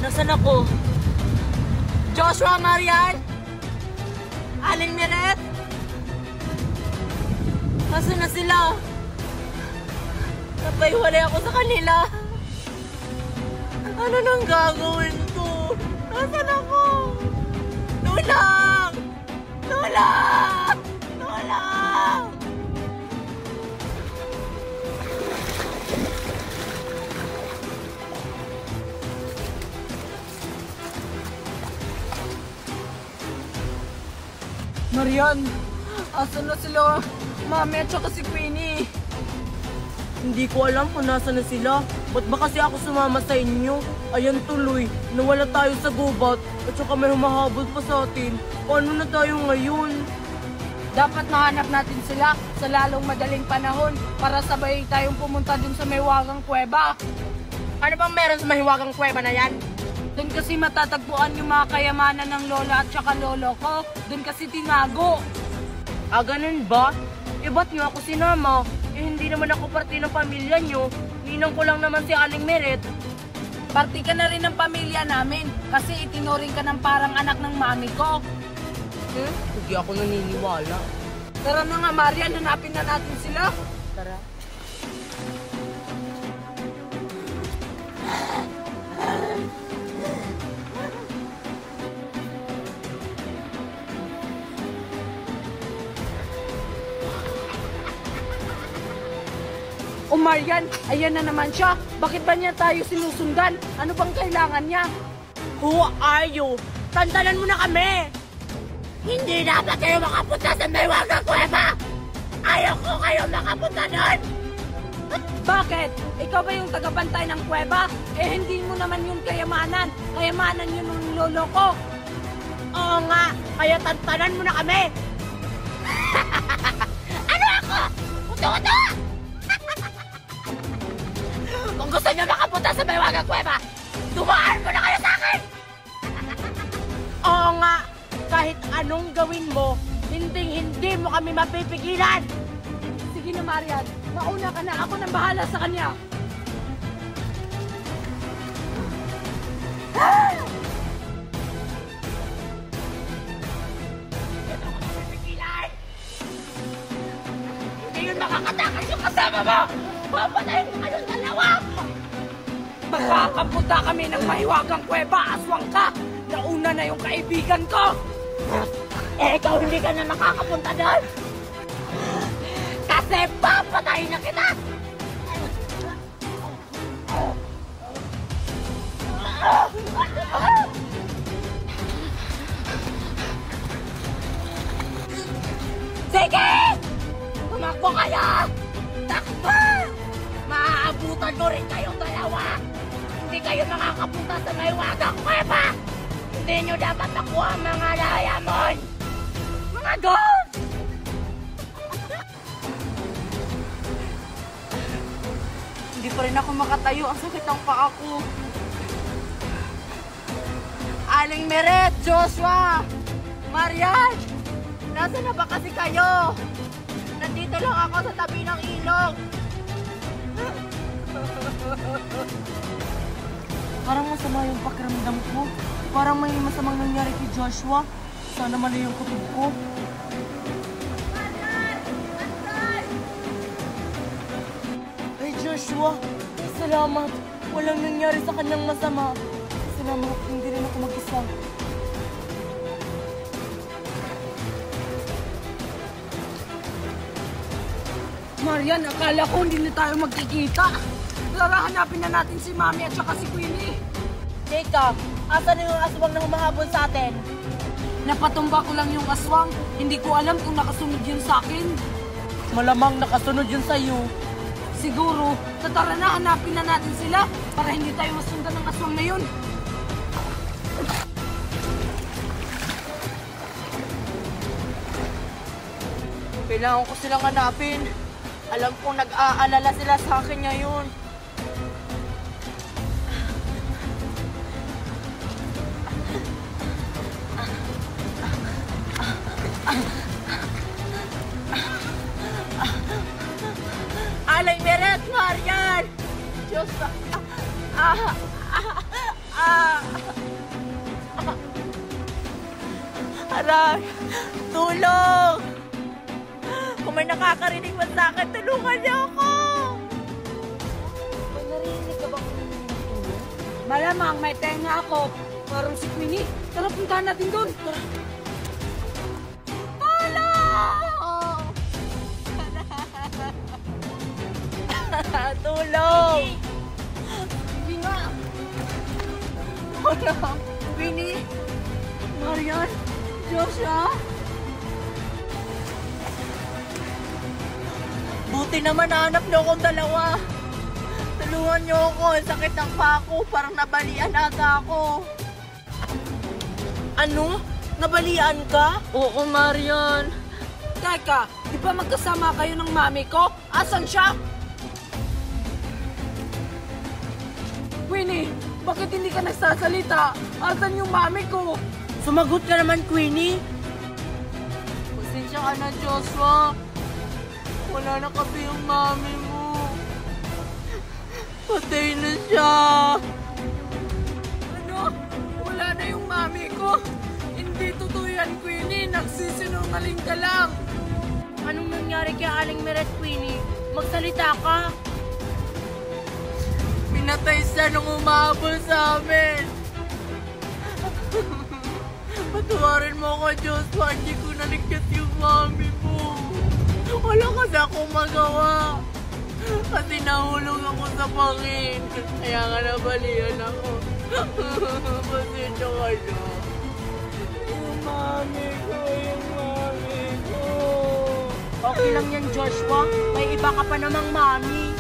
Nasaan ako? Joshua, Marian? Aling Meret? Nasaan na sila? Napaiwalay ako sa kanila. Ano nang gagawin ko? Nasaan ako? Tulong! Tulong! Tulong! Marian, asan na sila? Mami at saka si Queenie. Hindi ko alam kung nasa na sila. Ba't ba kasi ako sumama sa inyo? Ayan tuloy, nawala tayo sa gubat at saka may humahabol pa sa atin. Paano na tayo ngayon? Dapat nahanap natin sila sa lalong madaling panahon para sabay tayong pumunta dun sa Mahiwagang Kuweba. Ano bang meron sa Mahiwagang Kuweba na yan? Doon kasi matatagpuan yung mga kayamanan ng lola at saka lolo ko. Doon kasi tinago. Ah, ganun ba? Eh, ba't nyo ako sinama? Eh, hindi naman ako parte ng pamilya nyo. Ninang ko lang naman si Aling Meret. Parte ka na rin ng pamilya namin kasi itinuring ka ng parang anak ng mami ko. Hindi ako naniniwala. Tara na nga, Marian, hanapin na natin sila. Tara. O Marian, ayan na naman siya. Bakit ba niya tayo sinusundan? Ano bang kailangan niya? Who are you? Tantanan mo na kami! Hindi dapat kayo makapunta sa Mahiwagang Kuweba! Ayaw ko kayo makapunta doon! Bakit? Ikaw ba yung tagabantay ng kuweba? Eh hindi mo naman yung kayamanan. Kayamanan yun ng lolo ko. Oo nga, kaya tantanan mo na kami! Ano ako? Uto-uto! Kung gusto nyo makapunta sa Mahiwagang Kuweba, dumaan mo na kayo sa akin! Oo nga, kahit anong gawin mo, hindi mo kami mapipigilan! Sige na, Marian. Mauna ka na. Ako nang bahala sa kanya. Hindi mo kami mapipigilan! Hindi yun makakatakas yung kasama mo! Papatayin mo kayong dalawa! Makakapunta kami ng Mahiwagang Kuweba. Aswang ka. Nauna na yung kaibigan ko. Eh, ikaw hindi ka na makakapunta doon! Kasi papatayin na kita! Sige! Tumakbo kayo! Takbo! Maaabutan mo rin kayong dalawa! Hindi kayo makakapunta sa Mahiwagang Kuweba! Hindi nyo dapat nakuha ang mga layamon! Mga ghost! Hindi pa rin ako makatayo. Ang sakit ng paa ko. Aling Meret, Joshua, Marian, nasaan na ba kasi kayo? Nandito lang ako sa tabi ng ilog. Parang masama yung pakiramdam ko. Parang may masamang nangyari kay Joshua. Sana mali yung kutob ko. Ay, Joshua, salamat. Walang nangyari sa kanyang masama. Salamat, hindi rin ako mag-isa. Marian, akala ko hindi na tayo magkikita. Tara, hanapin na natin si Mami at saka si Queenie. Teka, asan na yung aswang na humahabol sa atin? Napatumba ko lang yung aswang. Hindi ko alam kung nakasunod yun sa akin. Malamang nakasunod yun sa'yo. Siguro, tara na, hanapin na natin sila para hindi tayo masundan ng aswang na yun. Kailangan ko silang hanapin. Alam kong nag-aalala sila sa akin ngayon. Aling Meret, Marian! Diyos! Tay! Tulong! Kung may nakakarinig man sa akin, tulungan niyo ako! May narinig ka ba kung tulong? Malamang may tenga ako. Parang si Queenie. Tara, puntahan natin doon. Tara. Tulong! Hindi nga. Wala! Winnie! Marian! Joshua! Buti naman nahanap niyo akong dalawa. Tulungan niyo ako. Sakit ng paa ko. Parang nabalian ata ako. Ano? Nabalian ka? Oo, Marian. Teka, di ba magkasama kayo ng mami ko? Asan siya? Queenie, bakit hindi ka nagsasalita? Asan yung mami ko? Sumagot ka naman, Queenie. Pasensya ka na, Joshua. Wala na kami yung mami mo. Patay na siya. Ano? Wala na yung mami ko? Hindi totoo yan, Queenie. Nagsisinungaling ka lang. Anong nangyari kay Aling Meret, Queenie? Magsalita ka. Pinatay siya nung umahabol sa amin. Patawarin mo ako, Joshua. Hindi ko naligtas yung mami mo. Wala kasi akong magawa. Kasi nahulog ako sa pangin. Kaya nga nabalian ako. Pasensya ka na. Yung mami ko. Okay lang yan, Joshua. May iba ka pa namang mami.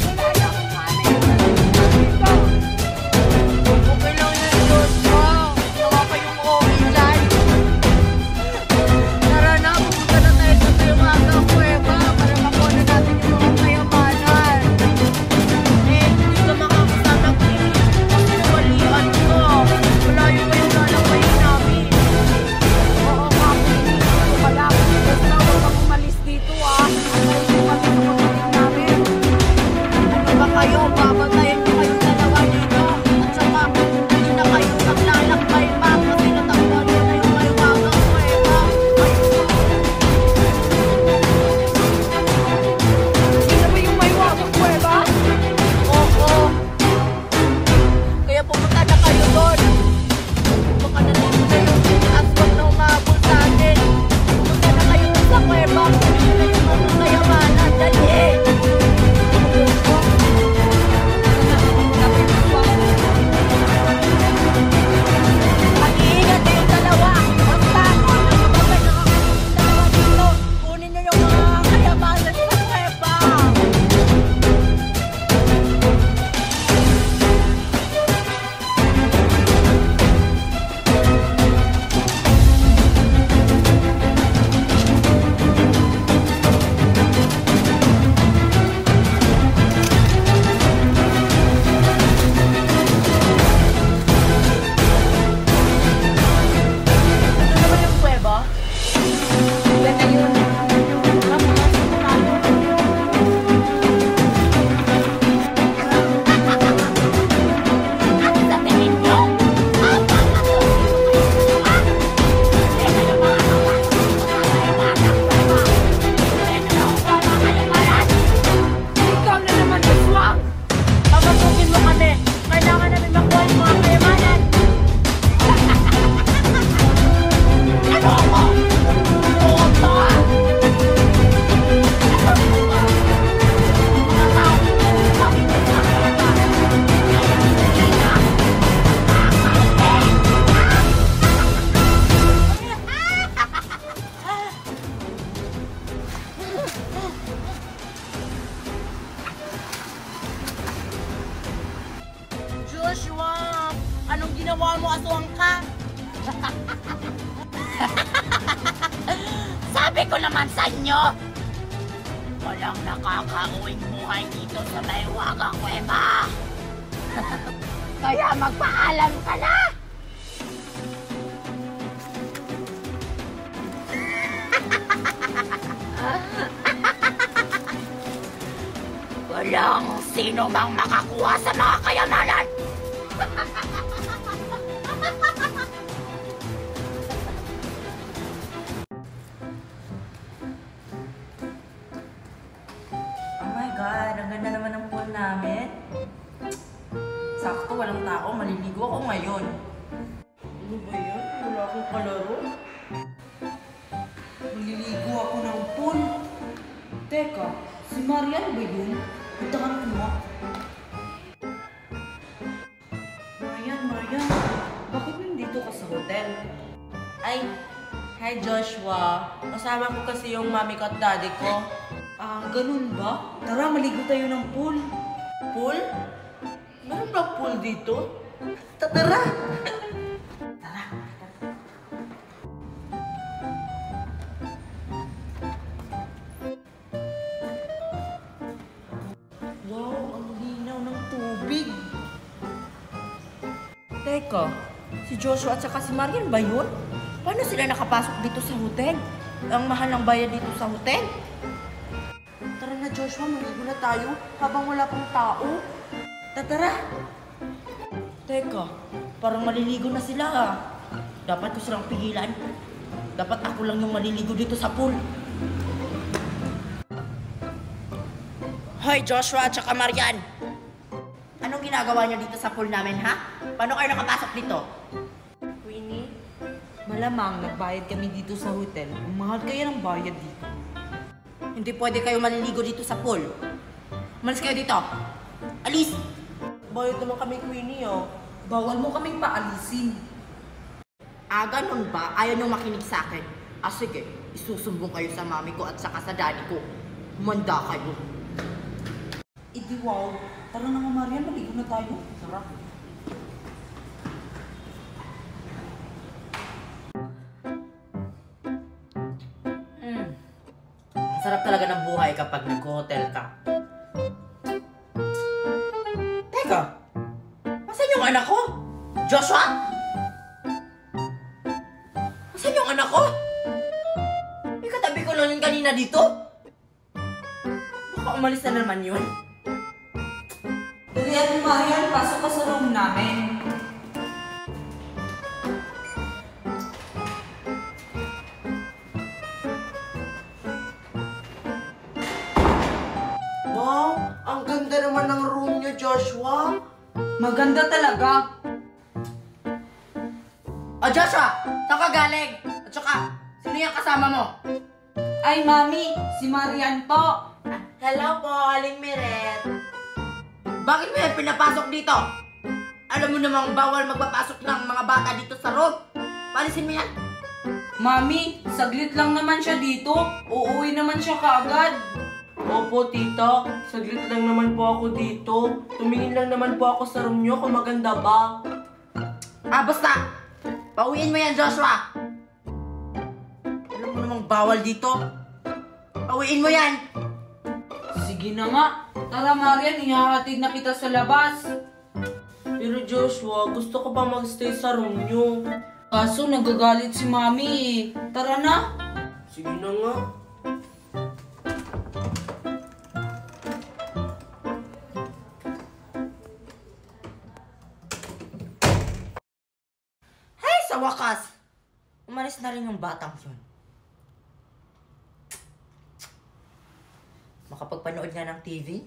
Wala na akong mami. Okay lang yan, Joshua. Nawa pa yung okay dyan. Tara na, pumunta na tayo sa Tayumaga Kuweba para makuha na natin yung mga kayamanan. Eh, hindi ka makakasama ko kasi nawalian ko. Malayo pa yung lalawayin namin. Oo nga, Queenie. Ito pala. Basta huwag kang umalis dito, ah. Antayin mo kami sa pagdating namin. Ano ba kayo? Babantayan niyo kayong dalawa dito. At saka, hindi na kayo naglalakbay pa kasi natakbuhan niyo na yung Tayumaga Kuweba. Hindi na ba yung may wakang kuweba? Oo. Kaya pumunta na kayo doon. Baka nandito na yung aswang na umahabol sa atin. Pumunta na kayo doon sa kuweba. Pumunta na yung mga kayamanan. Dali! Mag-iingat kayong dalawa. Basta ako nakapagay na ako yung dalawa dito. Kunin niyo yung mga kayamanan sa kuweba. Ito naman yung kuweba. Yan na yun. Sa tingin niyo? Ikaw na naman, Aswang. Papasukin mo kami. Kailangan namin makuha yung mga kayamanan. Ano ako? Oo ba? Mga tao, sabi ko sa kayamanan. Joshua, anong ginawa mo, aswang ka? Sabi ko naman sa inyo, walang nakakauwing buhay dito sa Tayumaga Kuweba. Kaya magpaalam ka na! Walang sino mang makakuha sa mga kayamanan. tao. Maliligo ako ngayon. Ano ba yan? Wala akong kalaro. Maliligo ako ng pool. Teka, si Marian ba yun? Puntahan ko nga. Marian, bakit nandito ka sa hotel? Ay, hi Joshua. Kasama ko kasi yung mami ko at daddy ko. Ah, ganun ba? Tara, maligo tayo ng pool. Pool? Meron ba pool dito? Tara! Wow, ang linaw ng tubig. Teka, si Joshua at saka si Marian ba yun? Paano sila nakapasok dito sa hotel? Ang mahal ng bayad dito sa hotel? Tara na Joshua, maligo na tayo habang wala pang tao. Tara! Teka, parang maliligo na sila ha. Dapat ko silang pigilan. Dapat ako lang yung maliligo dito sa pool. Hoy Joshua at saka Marian! Anong ginagawa niyo dito sa pool namin ha? Paano kayo nakapasok dito? Queenie, malamang nagbayad kami dito sa hotel. Ang mahal kaya ng bayad dito. Hindi pwede kayo maliligo dito sa pool. Malis kayo dito. Alis! Bayad naman kami, Queenie, oh. Bawal mo kaming paalisin. Ah, ganun ba? Ayaw niyong makinig sa akin. Ah, sige. Isusumbong kayo sa mami ko at saka sa daddy ko. Humanda kayo. Idi wow. Tara na nga Marian, maligo na tayo. Tara. Ang sarap talaga ng buhay kapag nag-hotel ka. Teka! Asan yung anak ko? Joshua? Asan yung anak ko? May katabi ko lang yun kanina dito. Baka umalis na naman yun. Dali at Marian, pasok ka sa room namin. Wow! Ang ganda naman ng room niyo, Joshua. Maganda talaga. Oh, Joshua! Saan ka galing? At saka, sino yung kasama mo? Ay, Mami, si Marian po. Hello po, Aling Miret. Bakit mo yan pinapasok dito? Alam mo namang bawal magpapasok ng mga bata dito sa room. Palisin mo yan. Mami, saglit lang naman siya dito. Uuwi naman siya kaagad. Opo, tita. Saglit lang naman po ako dito. Tumingin lang naman po ako sa room niyo kung maganda ba. Ah, basta! Pauwiin mo yan, Joshua! Alam mo namang bawal dito. Pauwiin mo yan! Sige na nga. Tara Marian, ihahatid na kita sa labas. Pero Joshua, gusto ko pa magstay sa room niyo. Kaso nagagalit si Mami eh. Tara na. Sige na nga. Hey, sa wakas! Umalis na rin yung batang yun. Makapagpanood nga ng TV?